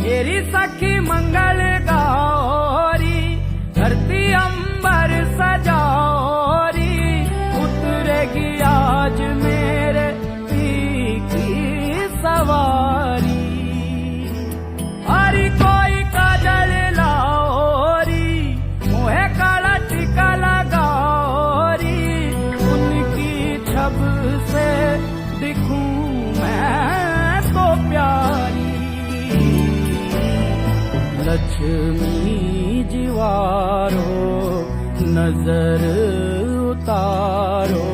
मेरी सखी मंगल गौरी, धरती अंबर सजौरी, उतरेगी आज मेरे पी की सवारी। हरी कोई काजल लाओरी, मोहे काला टीका लगाओरी, उनकी छब से दिखूं मैं तो प्यारी। लक्ष्मी जीवारो नजर उतारो,